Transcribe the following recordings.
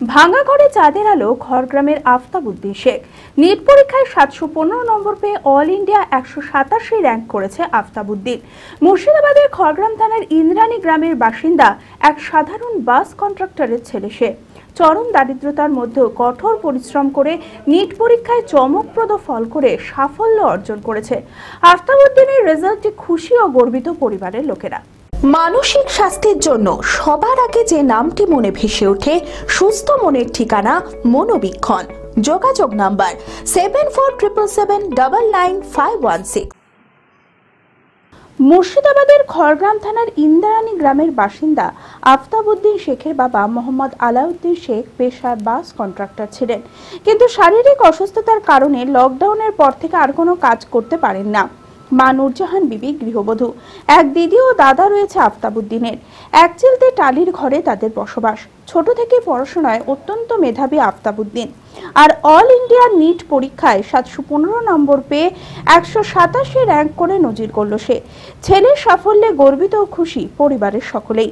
ভাঙা ঘরে চাঁদের আলো খড়গ্রামের আফতাবউদ্দিন শেখ। নিট পরীক্ষায় 715 নম্বর পেয়ে অল ইন্ডিয়া 187 র্যাঙ্ক করেছে আফতাবউদ্দিন। মুর্শিদাবাদের খড়গ্রাম থানার ইন্দ্রানী গ্রামের বাসিন্দা এক সাধারণ বাস কন্ট্রাক্টরের ছেলে সে। চরম দারিদ্রতার মধ্যেও কঠোর পরিশ্রম করে নিট পরীক্ষায় চমকপ্রদ ফল করে সাফল্য অর্জন করেছে। আফতাবউদ্দিনের রেজাল্টে খুশি ও গর্বিত পরিবারের লোকেরা। মানসিক স্বাস্থ্যের জন্য সবার আগে যে নামটি মনে ভেসে ওঠে, সুস্থ মনের ঠিকানা মনোবীক্ষণ। যোগাযোগ নাম্বার 7477799516। মুর্শিদাবাদের খড়গ্রাম থানার ইন্দ্রানী গ্রামের বাসিন্দা আফতাবউদ্দিন শেখের বাবা মোহাম্মদ আলাউদ্দিন শেখ পেশায় বাস কন্ট্রাক্টর ছিলেন, কিন্তু শারীরিক অসুস্থতার কারণে লকডাউনের পর থেকে আর কোনো কাজ করতে পারেন না। মা নূরজাহান বিবি গৃহবধূ, এক দিদি ও দাদা রয়েছে আফতাবউদ্দিনের। এক চিলতে টালির ঘরে তাদের বসবাস। ছোট থেকে পড়াশোনায় অত্যন্ত মেধাবী আফতাবউদ্দিন, আর অল ইন্ডিয়া নিট পরীক্ষায় 715 নম্বর পেয়ে 187 র্যাঙ্ক করে নজির গড়ল সে। ছেলের সাফল্যে গর্বিত ও খুশি পরিবারের সকলেই।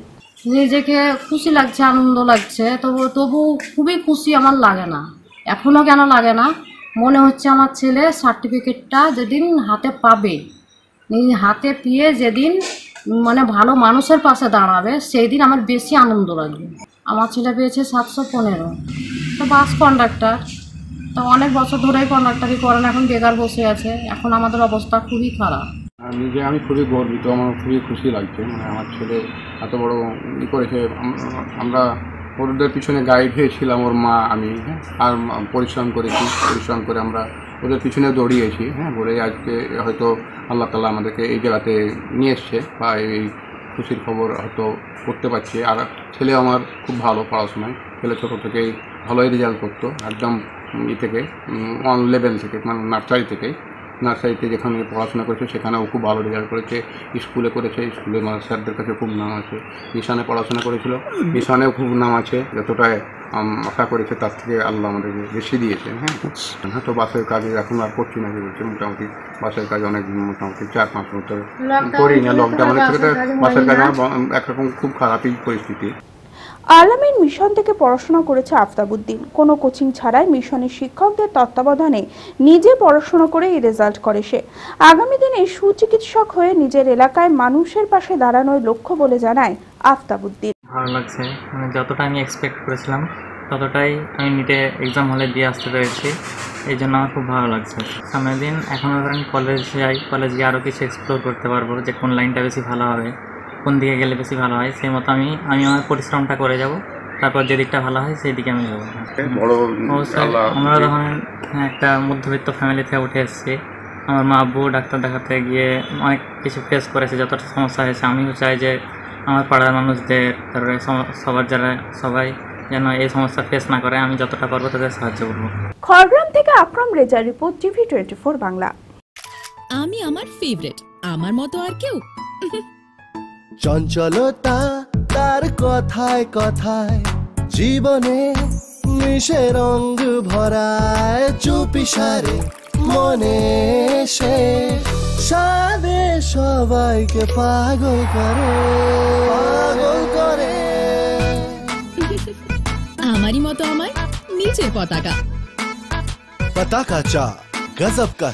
নিজেকে খুশি লাগছে, আনন্দ লাগছে, তবু খুবই খুশি আমার লাগে না। এখনো কেন লাগে না, মনে হচ্ছে আমার ছেলে সার্টিফিকেটটা যেদিন হাতে পাবে, হাতে পেয়ে যেদিন ভালো মানুষের পাশে দাঁড়াবে, সেই দিন আমার বেশি আনন্দ লাগবে। আমার ছেলে পেয়েছে 715, তো বাস কন্ডাক্টর, তো অনেক বছর ধরেই কন্ডাক্টরই করেন, এখন বেকার বসে আছে। এখন আমাদের অবস্থা খুবই খারাপ। আমি খুবই গর্বিত, আমার খুবই খুশি লাগছে। আমার ছেলে এত বড় করেছে। আমরা ওদের পিছনে গাইড হয়েছিলাম, ওর মা আমি, আর পরিশ্রম করে আমরা ওদের পিছনে দৌড়িয়েছি, বলে আজকে হয়তো আল্লাহ তাআলা আমাদেরকে এই জায়গাতে নিয়ে এসছে, বা এই খুশির খবর হয়তো করতে পারছি। আর ছেলে আমার খুব ভালো পড়াশোনায়, ছেলে ছোটো থেকেই ভালোই রেজাল্ট করতো, একদম থেকে 1 লেভেল থেকে, নার্সারিতে যেখানে পড়াশোনা করেছে সেখানেও খুব ভালো রেজাল্ট করেছে। স্কুলে স্যারদের কাছে খুব নাম আছে। মিশনে পড়াশোনা করেছিল, মিশনেও খুব নাম আছে। যতটা আশা করেছে তার থেকে আল্লাহ আমাদেরকে বেশি দিয়েছে। তো বাসের কাজে এখন আর করছি না, বলছে মোটামুটি বাসের কাজ অনেক, মোটামুটি 4-5 বছর করি না। লকডাউনের থেকে বাসের কাজ আমার একরকম খুব খারাপই পরিস্থিতি। আলামিন মিশন থেকে পড়াশোনা করেছে আফতাবউদ্দিন। কোনো কোচিং ছাড়াই মিশনের শিক্ষকদের তত্ত্বাবধানে নিজে পড়াশোনা করে এই রেজাল্ট করে সে। আগামী দিনে সুচিকিৎসক হয়ে নিজের এলাকায় মানুষের পাশে দাঁড়ানোর লক্ষ্য বলে জানায় আফতাবউদ্দিন। ভালো লাগছে, যতটা আমি এক্সপেক্ট করেছিলাম ততটাই আমি নিটে এক্সাম হলে দিয়ে আসতে পেরেছি, এই জন্য আমার খুব ভালো লাগছে। সামনের দিন এখনও ধরেন কলেজে গিয়ে আরও কিছু এক্সপ্লোর করতে পারবো, যে কোন লাইনটা বেশি ভালো হবে, কোন দিকে গেলে বেশি ভালো হয়, সেই মতো আমি আমার পরিশ্রমটা করে যাব। তারপর যে দিকটা ভালো হয় সেই দিকে আমি যাবো। অবশ্যই আমরা যখন একটা মধ্যবিত্ত ফ্যামিলি থেকে উঠে এসেছি, আমার মা আব্বু ডাক্তার দেখাতে গিয়ে অনেক কিছু ফেস করেছে, যতটা সমস্যা হয়েছে। আমিও চাই যে আমার পাড়ার মানুষদের, তারপরে সবাই যেন এই সমস্যা ফেস না করে, আমি যতটা পারবো তাদের সাহায্য করবো। খড়গ্রাম থেকে আকরাম রেজার রিপোর্ট, TV24 বাংলা। আমি আমার ফেভারিট, আমার মতো আর কেউ? চঞ্চলতা তার কথায় কথায় জীবনে মিশে রঙ ভরায়, চুপি সারে মনে সে সাদে সবাইকে পাগল করে। আমারই মতো আমার নিচের পতাকা চা গজব কা।